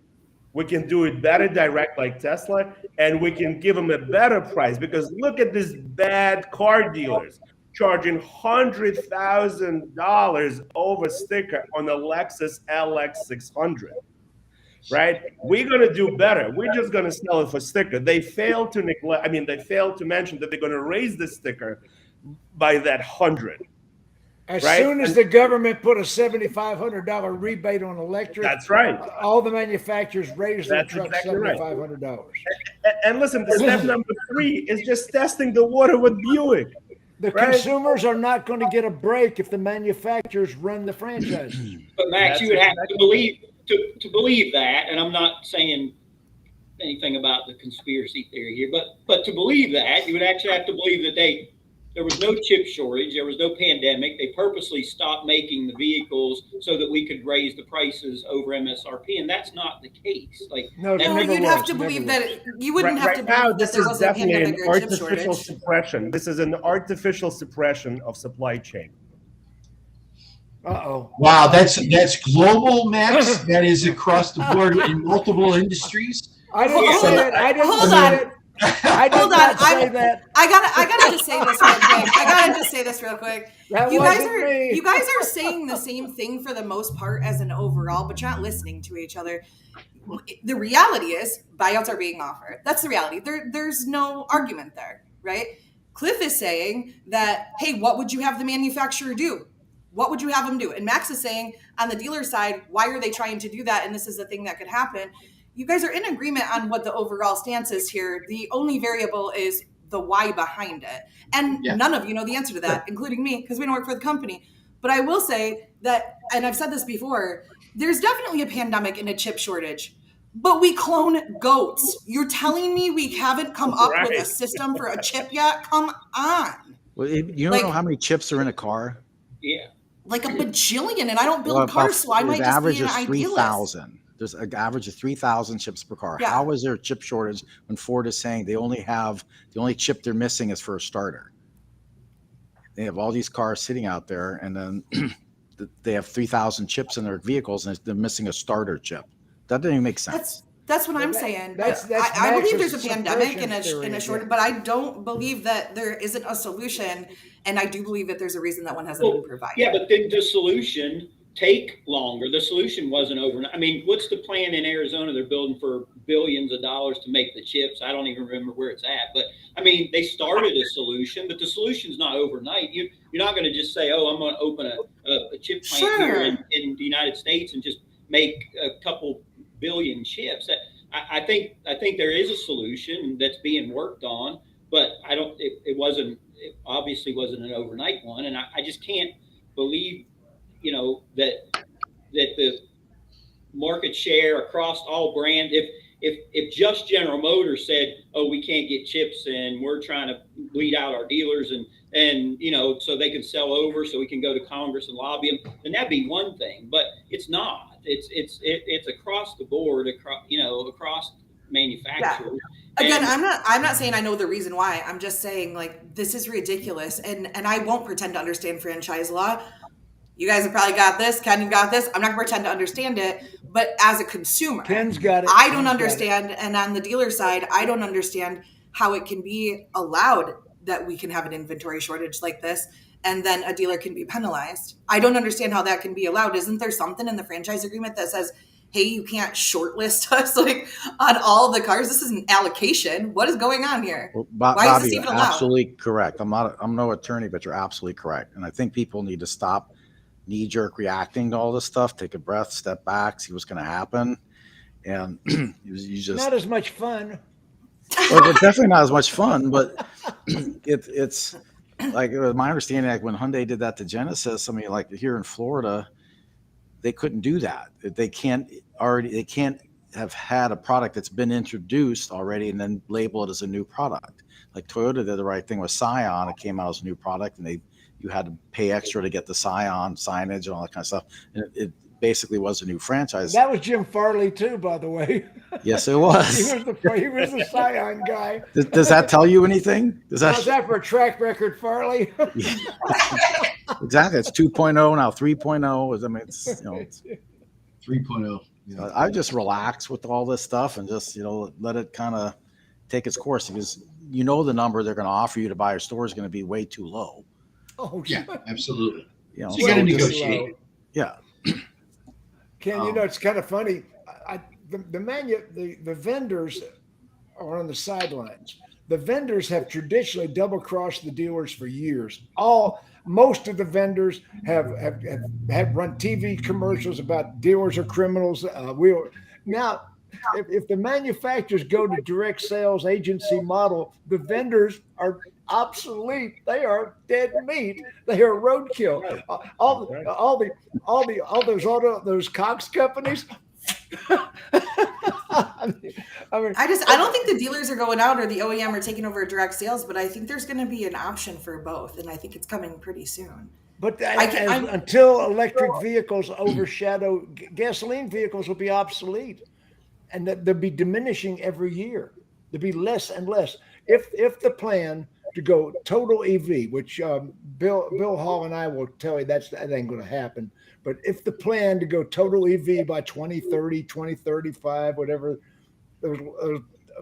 We can do it better direct like Tesla, and we can give them a better price, because look at these bad car dealers charging $100,000 over sticker on a Lexus LX 600, right? We're going to do better. We're just going to sell it for sticker. They failed to they failed to mention that they're going to raise the sticker by that 100.
As
Right?
soon as the government put a $7,500 rebate on electric,
That's right.
all the manufacturers raised their
That's
trucks
exactly right.
$7,500.
And listen, the step number 3 is just testing the water with Buick.
The
Right.
consumers are not going to get a break if the manufacturers run the franchises.
But Max,
That's
you would have
exactly-
to believe to believe that, and I'm not saying anything about the conspiracy theory here, but to believe that, you would actually have to believe that there was no chip shortage, there was no pandemic. They purposely stopped making the vehicles so that we could raise the prices over MSRP, and that's not the case. Like,
No, it
that-
No,
never
you'd
was,
have to
never
believe
was.
that you wouldn't have to
now,
believe that
this
there
is
was a
definitely an
pandemic or chip
artificial
shortage.
suppression. This is an artificial suppression of supply chain.
Uh-oh.
Wow, that's global, Max. That is across the board in multiple industries.
I didn't
Hold
say
on.
it. I didn't
Hold
say
on.
it. I did
Hold on,
not say
I'm-
that.
I gotta just say this real quick. I gotta just say this real quick.
That
You guys
wasn't
are
me.
you guys are saying the same thing for the most part as an overall, but you're not listening to each other. The reality is buyouts are being offered. That's the reality. There's no argument there, right? Cliff is saying that, hey, what would you have the manufacturer do? What would you have them do? And Max is saying on the dealer side, why are they trying to do that? And this is the thing that could happen. You guys are in agreement on what the overall stance is here. The only variable is the why behind it. And
Yeah.
none of you know the answer to that, including me, because we don't work for the company. But I will say that, and I've said this before, there's definitely a pandemic and a chip shortage. But we clone goats. You're telling me we haven't come up with a
Right.
system for a chip yet? Come on.
Well, you don't
Like-
know how many chips are in a car?
yeah.
Like a bajillion, and I don't build
Well,
cars, so I might
the
just
average
be an
is
idealist.
3,000. There's an average of 3,000 chips per car.
Yeah.
How is there a chip shortage when Ford is saying the only chip they're missing is for a starter? They have all these cars sitting out there, and then they have 3,000 chips in their vehicles, and they're missing a starter chip. That doesn't even make sense.
That's what I'm
That-
saying.
that's
I believe
Max's
there's a pandemic and
suppression
a
theory,
short,
yeah.
but I don't believe that there isn't a solution. And I do believe that there's a reason that one hasn't been provided.
Yeah, but didn't the solution take longer? The solution wasn't overnight. I mean, what's the plan in Arizona? They're building for billions of dollars to make the chips. I don't even remember where it's at. But I mean, they started a solution, but the solution's not overnight. You're not going to just say, "Oh, I'm going to open a chip plant here in the United States and just make a couple billion chips." I think there is a solution that's being worked on, but I don't. It obviously wasn't an overnight one, and I just can't believe, that the market share across all brands. If just General Motors said, "Oh, we can't get chips, and we're trying to bleed out our dealers, and so they can sell over, so we can go to Congress and lobby them," then that'd be one thing. But it's not. It's across the board, across manufacturers.
Again,
And-
I'm not saying I know the reason why. I'm just saying, like, this is ridiculous, and I won't pretend to understand franchise law. You guys have probably got this. Ken, you got this. I'm not gonna pretend to understand it, but as a consumer,
Ken's got it.
I
Ken's
don't
got it.
understand, and on the dealer side, I don't understand how it can be allowed that we can have an inventory shortage like this, and then a dealer can be penalized. I don't understand how that can be allowed. Isn't there something in the franchise agreement that says, hey, you can't shortlist us like on all the cars? This is an allocation. What is going on here?
Well,
Why is
Bobbie,
this
you're
even allowed?
absolutely correct. I'm no attorney, but you're absolutely correct. And I think people need to stop knee-jerk reacting to all this stuff. Take a breath, step back, see what's going to happen. And you just
Not as much fun.
well, it's definitely not as much fun, but it's like it was my understanding, like when Hyundai did that to Genesis, I mean, like here in Florida, they couldn't do that. They can't have had a product that's been introduced already and then label it as a new product. Like Toyota did the right thing with Scion. It came out as a new product, and you had to pay extra to get the Scion signage and all that kind of stuff. And it basically was a new franchise.
That was Jim Farley too, by the way.
Yes, it was.
He was the Scion guy.
Does that tell you anything?
How's that for a track record, Farley?
Yeah. Exactly. It's 2.0 now. 3.0 is. I mean, it's
3.0.
Yeah. I just relax with all this stuff and just let it kind of take its course, because the number they're going to offer you to buy your store is going to be way too low.
Oh
yeah, absolutely.
So
you got to negotiate.
Yeah.
Ken, it's kind of funny. The vendors are on the sidelines. The vendors have traditionally double crossed the dealers for years. Most of the vendors have run TV commercials about dealers are criminals. Now, if the manufacturers go to direct sales agency model, the vendors are obsolete. They are dead meat. They are roadkill. All those Cox companies.
I don't think the dealers are going out or the OEM are taking over direct sales, but I think there's going to be an option for both, and I think it's coming pretty soon.
But until electric vehicles overshadow gasoline vehicles, will be obsolete, and they'll be diminishing every year. There'll be less and less. If the plan to go total EV, which Bill Hall and I will tell you that ain't going to happen. But if the plan to go total EV by 2030, 2035, whatever those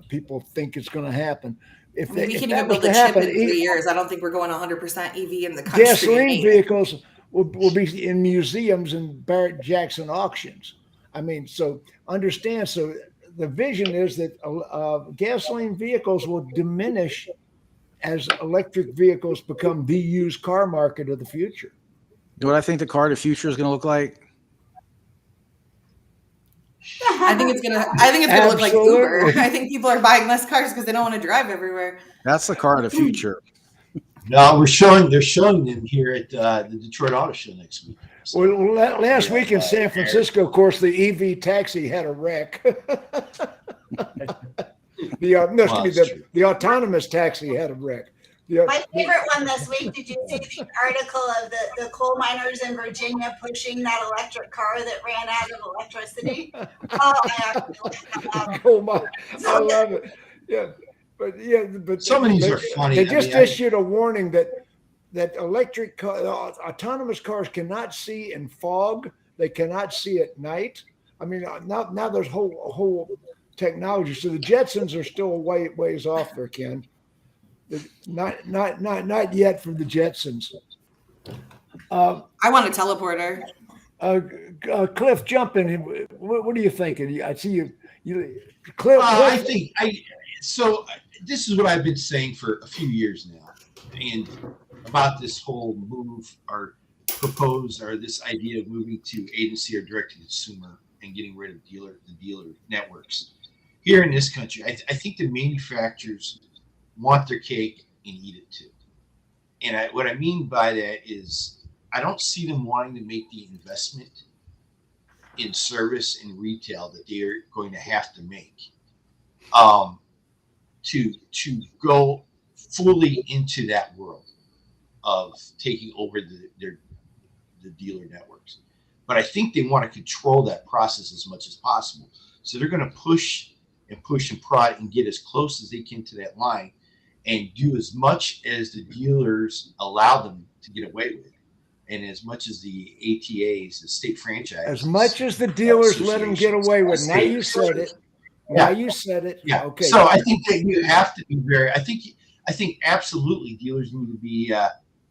people think it's going to happen,
we can even build a chip in 3 years. I don't think we're going 100% EV in the country.
Gasoline vehicles will be in museums and Barrett Jackson auctions. I mean, so understand. So the vision is that gasoline vehicles will diminish as electric vehicles become the used car market of the future.
You know what I think the car of the future is going to look like?
I think it's gonna look like Uber. I think people are buying less cars because they don't want to drive everywhere.
That's the car of the future.
No, they're showing them here at the Detroit Auto Show next week. So,
well, last week in San Francisco, of course, the EV taxi had a wreck. The autonomous taxi had a wreck.
My favorite one this week, did you see the article of the coal miners in Virginia pushing that electric car that ran out of electricity?
I love it. Yeah. But
some of these are funny.
They just issued a warning that electric autonomous cars cannot see in fog. They cannot see at night. I mean, now there's whole technology. So the Jetsons are still ways off there, Ken. Not yet from the Jetsons.
I want a teleporter.
Cliff, jump in. What are you thinking? I see you Cliff.
So this is what I've been saying for a few years now, and about this whole move or this idea of moving to agency or direct to consumer and getting rid of the dealer networks here in this country. I think the manufacturers want their cake and eat it too. And what I mean by that is I don't see them wanting to make the investment in service and retail that they're going to have to make to go fully into that world of taking over the dealer networks. But I think they want to control that process as much as possible. So they're going to push and prod and get as close as they can to that line and do as much as the dealers allow them to get away with, and as much as the ATAs, the state franchise,
as much as the dealers let them get away with. Now you said it. Now you said it.
Yeah.
Okay.
So I think that you have to be very. I think absolutely dealers need to be.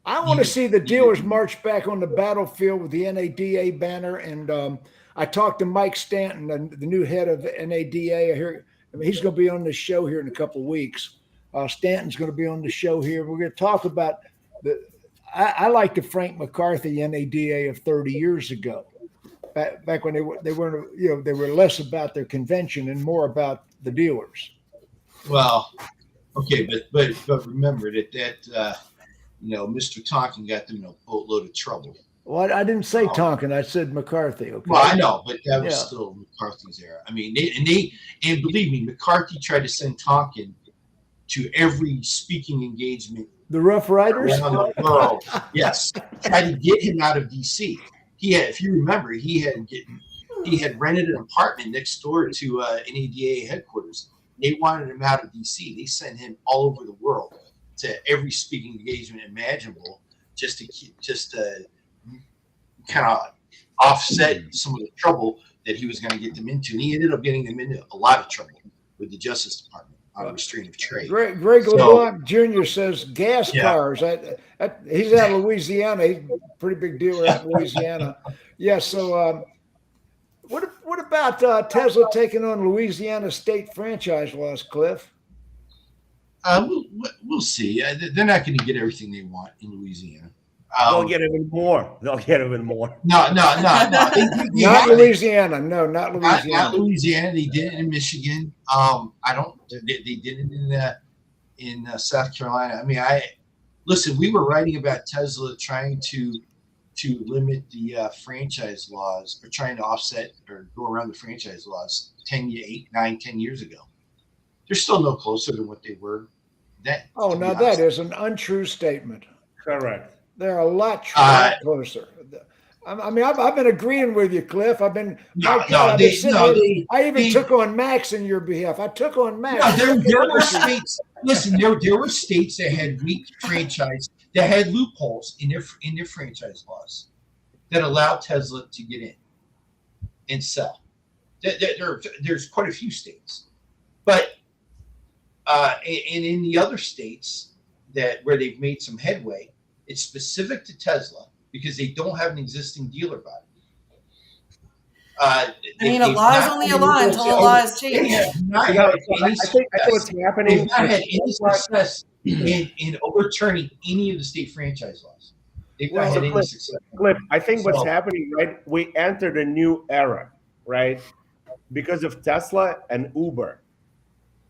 I want to see the dealers march back on the battlefield with the NADA banner. And I talked to Mike Stanton, the new head of NADA. He's going to be on the show here in a couple of weeks. Stanton's going to be on the show here. We're going to talk about I like the Frank McCarthy NADA of 30 years ago, back when they weren't, they were less about their convention and more about the dealers.
Well, okay, but remember that Mr. Tonkin got them in a boatload of trouble.
Well, I didn't say Tonkin. I said McCarthy. Okay.
Well, I know, but that was still McCarthy's era. I mean, and believe me, McCarthy tried to send Tonkin to every speaking engagement.
The Rough Riders
around the world. Yes, tried to get him out of D.C. He had, if you remember, he had rented an apartment next door to NADA headquarters. They wanted him out of D.C. They sent him all over the world to every speaking engagement imaginable, just to kind of offset some of the trouble that he was going to get them into. And he ended up getting them into a lot of trouble with the Justice Department on restraint of trade.
Greg LeBlanc Jr. says gas cars. He's out of Louisiana. He's a pretty big dealer out in Louisiana. Yeah. So what about Tesla taking on Louisiana state franchise laws, Cliff?
We'll see. They're not going to get everything they want in Louisiana.
They'll get even more.
No.
Not Louisiana. No, not Louisiana.
Not Louisiana. They did it in Michigan. They did it in South Carolina. I mean, listen. We were writing about Tesla trying to limit the franchise laws, or trying to offset or go around the franchise laws 10 years ago. They're still no closer than what they were then.
Oh, now that is an untrue statement.
Correct.
They're a lot closer. I mean, I've been agreeing with you, Cliff. I even took on Max in your behalf. I took on Max.
No, there were states. Listen, there were states that had weak franchise, that had loopholes in their franchise laws that allowed Tesla to get in and sell. There's quite a few states, but and in the other states where they've made some headway, it's specific to Tesla because they don't have an existing dealer body.
A law is only a law until a law is changed.
I think what's happening.
They've not had any success in overturning any of the state franchise laws. They've not had any success.
Cliff, I think what's happening, right? We entered a new era, right? Because of Tesla and Uber.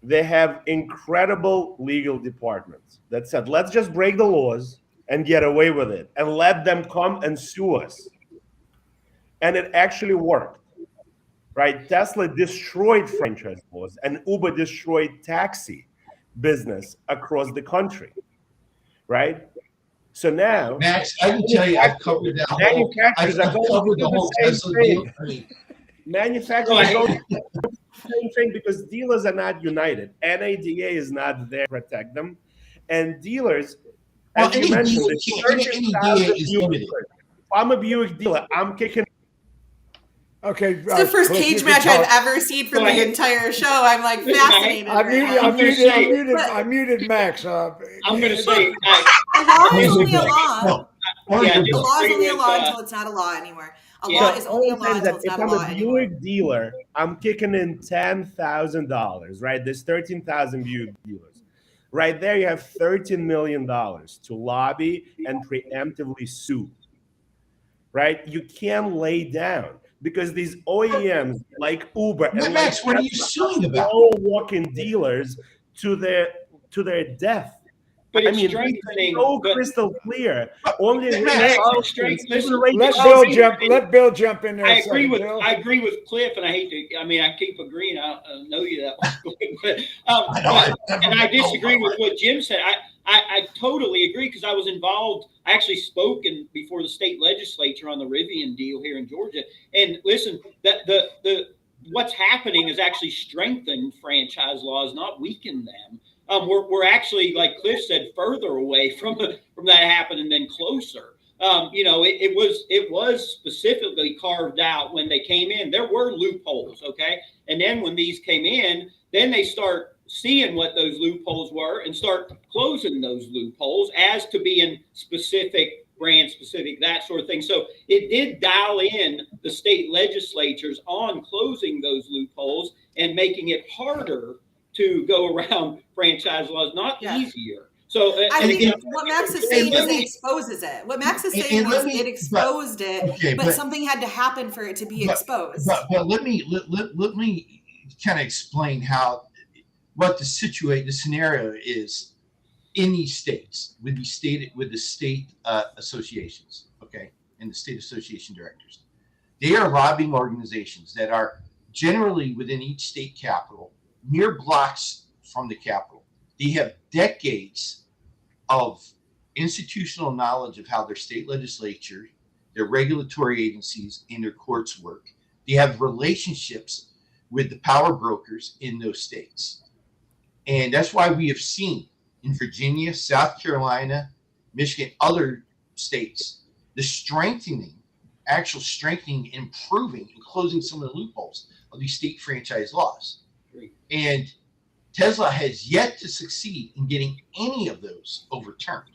They have incredible legal departments that said, let's just break the laws and get away with it and let them come and sue us. And it actually worked, right? Tesla destroyed franchise laws and Uber destroyed taxi business across the country, right? So now,
Max, I can tell you, I've covered that whole. I've covered the whole Tesla deal.
Manufacturers don't do the same thing because dealers are not united. NADA is not there to protect them, and dealers.
Well,
as you mentioned, I'm a Buick dealer. I'm kicking.
Okay,
it's the first cage match I've ever seen from the entire show. I'm like fascinated.
I muted Max.
I'm going to say
a law is only a law.
Yeah,
a law is only a law until it's not a law anymore. A law is only a law until it's not a law anymore. If I'm a Buick
dealer, I'm kicking in $10,000. Right, there's 13,000 Buick dealers. Right there, you have $13 million to lobby and preemptively sue. Right? You can't lay down because these OEMs like Uber and
Max, what are you suing about?
All walking dealers to their death.
But it's strengthening.
So crystal clear. Only
Let
Bill jump in there.
I agree with Cliff, and I hate to. I mean, I keep agreeing. I know you that way, and I disagree with what Jim said. I totally agree because I was involved. I actually spoke before the state legislature on the Rivian deal here in Georgia. And listen, that the what's happening is actually strengthened franchise laws, not weaken them. We're actually, like Cliff said, further away from that happening than closer. It was specifically carved out when they came in. There were loopholes, okay? And then when these came in, then they start seeing what those loopholes were and start closing those loopholes as to being specific, brand specific, that sort of thing. So it did dial in the state legislatures on closing those loopholes and making it harder to go around franchise laws, not easier. So
I think
and-
what Max is saying
let
is
me-
it exposes it. What Max is
and
saying
let
is
me-
it exposed it,
okay,
but something had to happen for it to be exposed.
But let me kind of explain what the scenario is in these states with the state associations, okay, and the state association directors. They are lobbying organizations that are generally within each state capital, mere blocks from the capital. They have decades of institutional knowledge of how their state legislature, their regulatory agencies, and their courts work. They have relationships with the power brokers in those states. And that's why we have seen in Virginia, South Carolina, Michigan, other states, the actual strengthening, improving, and closing some of the loopholes of these state franchise laws. And Tesla has yet to succeed in getting any of those overturned.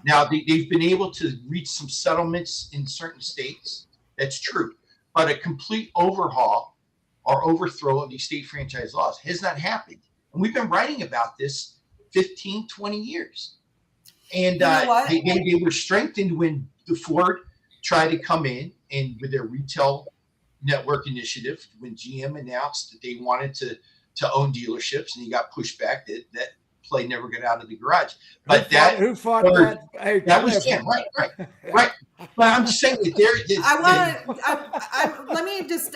Now, they've been able to reach some settlements in certain states. That's true. But a complete overhaul or overthrow of these state franchise laws has not happened. And we've been writing about this 15, 20 years. And
You know what?
they were strengthened when the Ford tried to come in and with their retail network initiative, when GM announced that they wanted to own dealerships, and he got pushed back. That play never got out of the garage. But
who fought that? Hey,
that was him, right. But I'm just saying that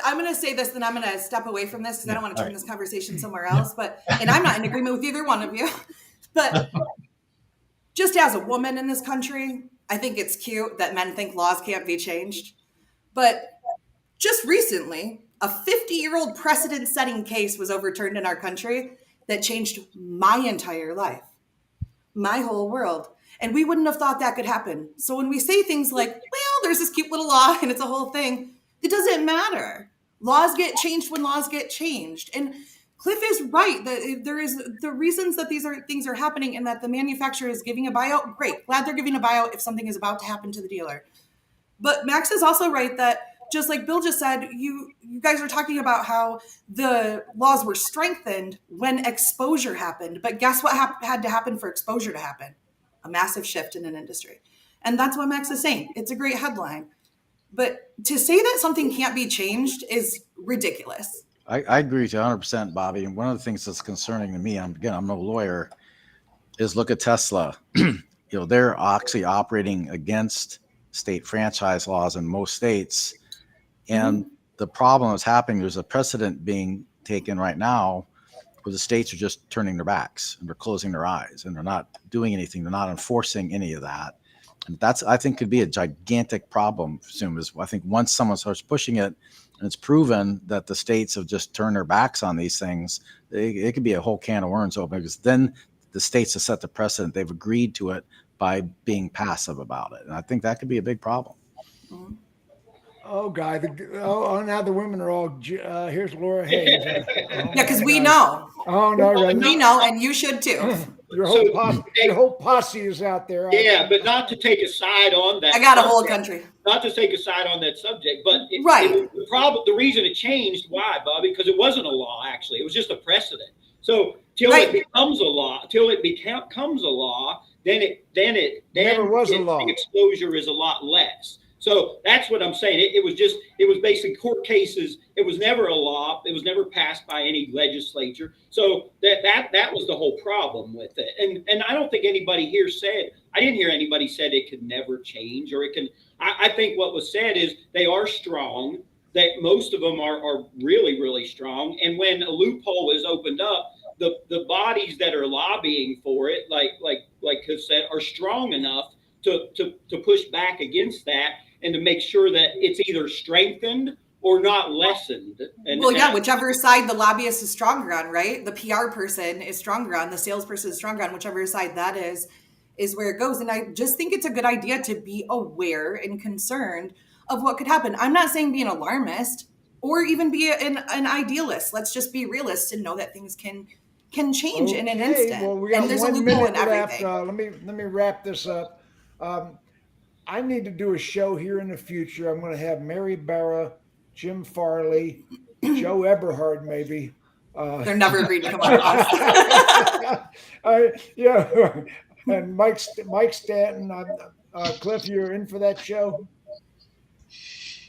I'm going to say this, then I'm going to step away from this because I don't want to turn this conversation somewhere else. And I'm not in agreement with either one of you. But just as a woman in this country, I think it's cute that men think laws can't be changed. But just recently, a 50-year-old precedent-setting case was overturned in our country that changed my entire life, my whole world. And we wouldn't have thought that could happen. So when we say things like, well, there's this cute little law and it's a whole thing, it doesn't matter. Laws get changed when laws get changed. And Cliff is right that there is the reasons that these things are happening and that the manufacturer is giving a buyout. Great. Glad they're giving a buyout if something is about to happen to the dealer. But Max is also right that just like Bill just said, you guys are talking about how the laws were strengthened when exposure happened. But guess what had to happen for exposure to happen? A massive shift in an industry. And that's what Max is saying. It's a great headline. But to say that something can't be changed is ridiculous.
I agree with you 100%, Bobbie. And one of the things that's concerning to me, I'm no lawyer, is look at Tesla. They're actually operating against state franchise laws in most states. And the problem is happening. There's a precedent being taken right now where the states are just turning their backs and they're closing their eyes and they're not doing anything. They're not enforcing any of that. And that's, I think, could be a gigantic problem soon. I think once someone starts pushing it and it's proven that the states have just turned their backs on these things, it could be a whole can of worms open, because then the states have set the precedent. They've agreed to it by being passive about it. And I think that could be a big problem.
Mm-hmm.
Oh, Guy. Now the women are all, here's Laura Hayes.
Yeah, because we know.
Oh, no. Right.
We know, and you should too.
Your whole posse is out there.
Yeah, but not to take a side on that.
I got a whole country.
Not to take a side on that subject, but
right.
The reason it changed, why, Bobbie? Because it wasn't a law, actually. It was just a precedent. So till it becomes a law, then
never was a law.
The exposure is a lot less. So that's what I'm saying. It was basically court cases. It was never a law. It was never passed by any legislature. So that was the whole problem with it. And I don't think anybody here I didn't hear anybody said it could never change, or it can. I think what was said is they are strong, that most of them are really, really strong. And when a loophole is opened up, the bodies that are lobbying for it, like Cliff said, are strong enough to push back against that and to make sure that it's either strengthened or not lessened.
Whichever side the lobbyist is stronger on, right? The PR person is stronger on, the salesperson is stronger on, whichever side that is where it goes. And I just think it's a good idea to be aware and concerned of what could happen. I'm not saying be an alarmist or even be an idealist. Let's just be realists and know that things can change in an instant.
Well, we got
and there's a
1
loophole
minute
in
left.
everything.
Let me wrap this up. I need to do a show here in the future. I'm going to have Mary Barra, Jim Farley, Joe Eberhard, maybe.
They're never agreed to come on.
and Mike Stanton. Cliff, you're in for that show.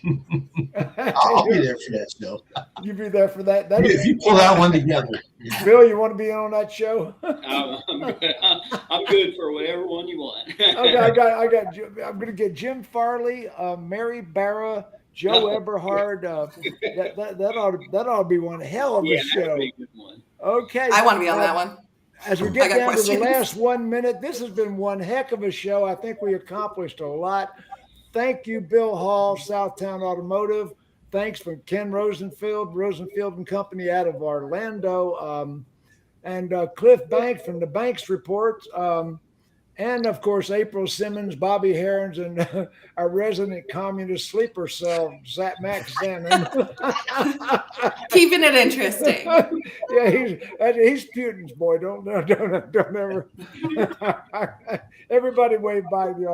I'll be there for that show.
You be there for that.
If you pull that one together.
Bill, you want to be on that show?
I'm good for whatever one you want.
Okay, I'm going to get Jim Farley, Mary Barra, Joe Eberhard. That ought to be one hell of a show.
That'd be a good one.
Okay,
I want to be on that one.
As we get down
questions.
to the last 1 minute, this has been one heck of a show. I think we accomplished a lot. Thank you, Bill Hall, Southtowne Automotive. Thanks from Ken Rosenfield and Company out of Orlando, and Cliff Bank from the Banks Report, and of course April Simmons, Bobbie Herron, and our resident communist sleeper cell, Max Zanan.
Keeping it interesting.
Yeah, he's Putin's boy. Don't ever. Everybody wave by the audience.